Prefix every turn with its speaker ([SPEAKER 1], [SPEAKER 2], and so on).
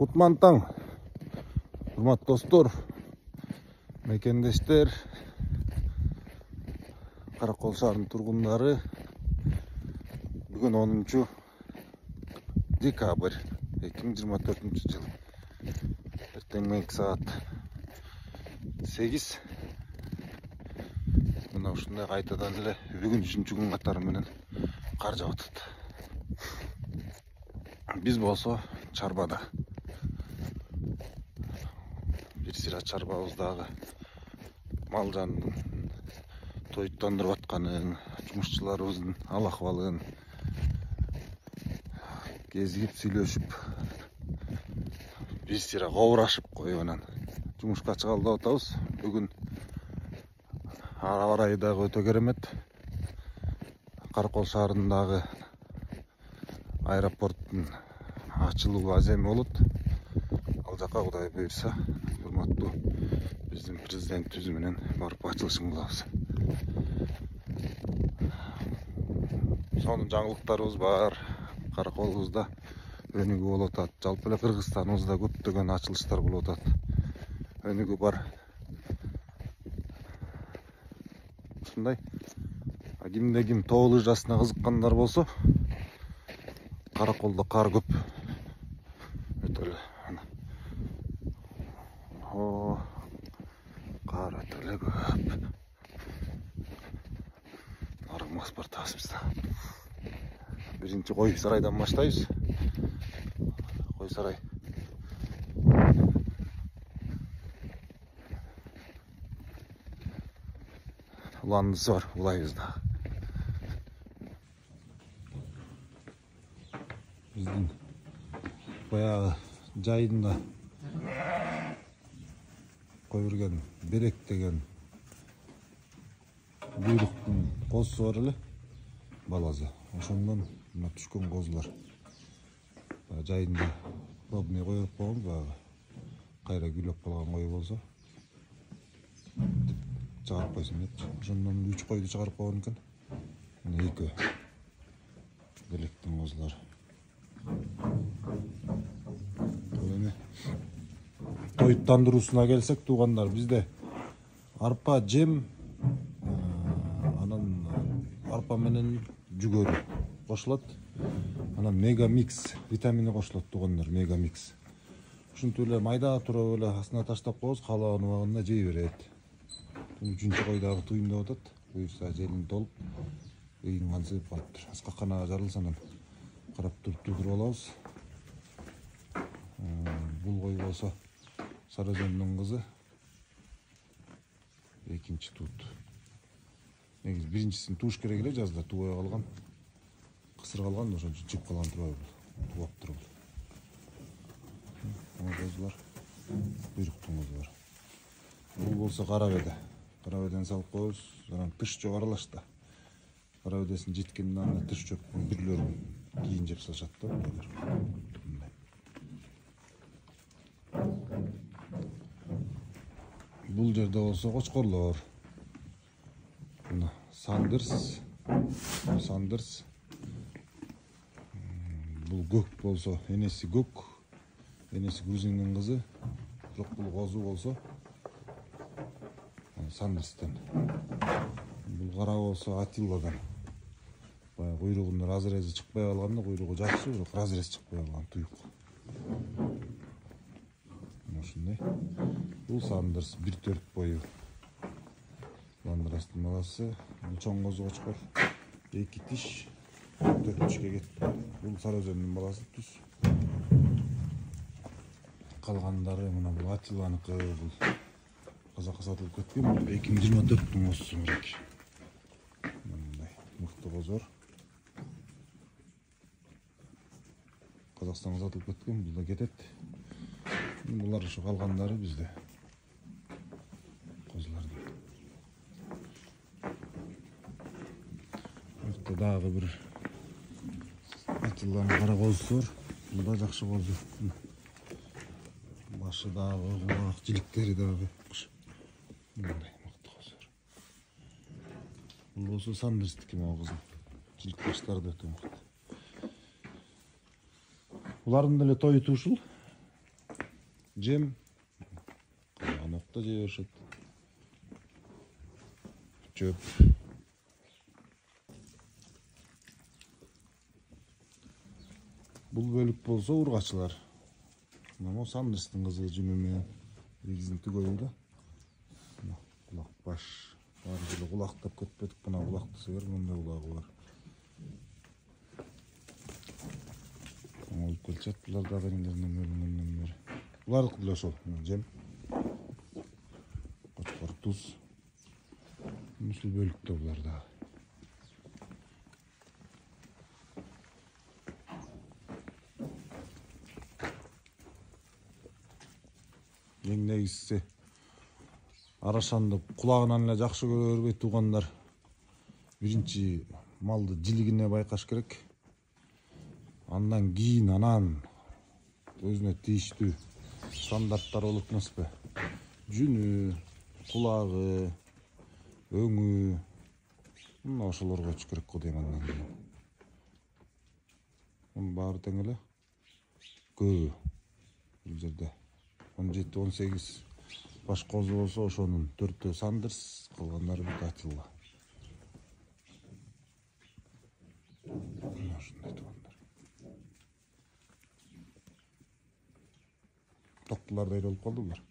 [SPEAKER 1] Кутман таң, урматтуу достор, мекендештер, Каракол шаарынын тургундары. Бүгүн 10 декабрь 2024 жыл. Эртең мененки саат 8. Мына ушундай кайтадан эле бүгүн 3 күн катары менен кар жаап атат. Биз болсо чарбада. Бир сыйра чарбабыздагы мал жандын тоюттандырып атканын, жумушчуларыбыздын ал акыбалын кезигип сүйлөшүп, бир сыйра кобурашып коюп анан жумушка чыгалы деп атабыз. Бүгүн аба ырайы дагы өтө керемет. Каракол шаарындагы аэропорттун ачылуу аземи болот. Ал жака Кудай буйрса, урматтуу биздин президентибиз менен барып ачылышын кылабыз. Сонун жаңылыктарыбыз бар. Караколубузда өнүгүү болуп атат. Жалпы эле Кыргызстаныбызда көптөгөн ачылыштар болуп атат. Өнүгүү бар. Ушундай. Кимде ким тоо лыжасына кызыккандар болсо, Караколдо кар көп. Өтө эле кар өтө эле көп. Аргымас бар тасыбызда. Биринчи кой сарайдан баштайбыз. Кой сарай. Уландысы бар, улайбызда. Биздин баягы жайында койбурген берек деген буйруктун козусу бар эле, балазы. Ошондон мына түшкөн козулар. Жайында пробный коюп койгон, баягы кайра күлөп калган кой болсо чыгарып койсун депчи. Ошондон 3 койду чыгарып койгон экен. Мына экөө белектин козулары. Тоюттандыруусуна келсек, туугандар, бизде арпа жем, анан арпа менен жүгөрү кошулат. Анан мегамикс витамини кошулат, туугандар, мегамикс. Ушинтип эле майда туруп эле астына таштап коебуз, каалаган убагында жей берет. 3-чү койдагы туюмдап атат. Буюрса желин толуп, ыйын кансып калыптыр. Аскаканага жарылса анан карап туруп алабыз. Бул кой болсо Сарыөзөндүн кызы. Экинчи туут. Негизи биринчисин тууш керек эле, жазда туубай калган. Кысыр калган, ошон үчүн чыгып калган турбайбы. Тууптыр бул. Мына козулар, буйруктун козулары. Бул болсо карабеде. Карабеден салып коебуз, анан тыш жөө аралашта. Карабедесин жеткенден аны тыш жөптүн бирлөрүн кийин жеп салышат да. Бул жерде болсо кочкорлор. Мына Сандерс. Бул көк болсо энеси көк. Энеси грузиндин кызы. Бирок бул козу болсо Сандерстен. Бул кара болсо Атилладан. Баягы куйругунун разрези чыкпай калганда, куйругу жакшы, бирок разрез чыкпай калган туюк. Ушундай. Бул Сандерс 1-4 бою. Ландрастын баласы. Бул чоң козу кочкор. 2 тиш 4-чке кетти. Бул Сарыөзөндүн баласы түз. Калгандары мына бул Атиланыкы, бул казакка сатылып кеткен. Бул 2024 козусу керек. Мындай мыкты козор. Казакстанга сатылып кеткен, бул да кетет. Булар ушу калгандары бизде. Козулардын. Мыкты дагы бир Атиланын кара козусу бар. Бул да жакшы козу. Башы дагы кулак, жиликтери дагы. Мындай мыкты козулар. Бул болсо Сандерстики могу кызым. Жилик баштары да өтө мыкты. Булардын деле тою ушул. жем анокта жей беришет. Чөп. Бул бөлүк болсо ургачылар. Мына Сандерстин кызы жүнү менен негизин түгөйү да. Кулак баш. Баары деле кулактап кетпедик. Мына кулакты сыйыр, мындай кулагы бар. Олуп келчет булар дагы эмелеринен бөлүнгөндөн бери. Булардыкы деле ошол жем. Кочкор туз. Ушул бөлүктө булар дагы. Эң негизгиси арашанды кулагынан эле жакшы көрө бербей туугандар. Биринчи малды жилигине байкаш керек. Андан кийин өзүнө тийиштүү стандарттар болуп эмеспи? Жүнү, кулагы, өңү, мына ошолорго өтүш керек го дейм андан кийин. Мунун баары тең эле. Көбү бул жерде 17-18 баш козу болсо ошонун 4-төө Сандерс, калгандары Атилла. Мына ушундай туугандар. Токтулар да болуп калды булар.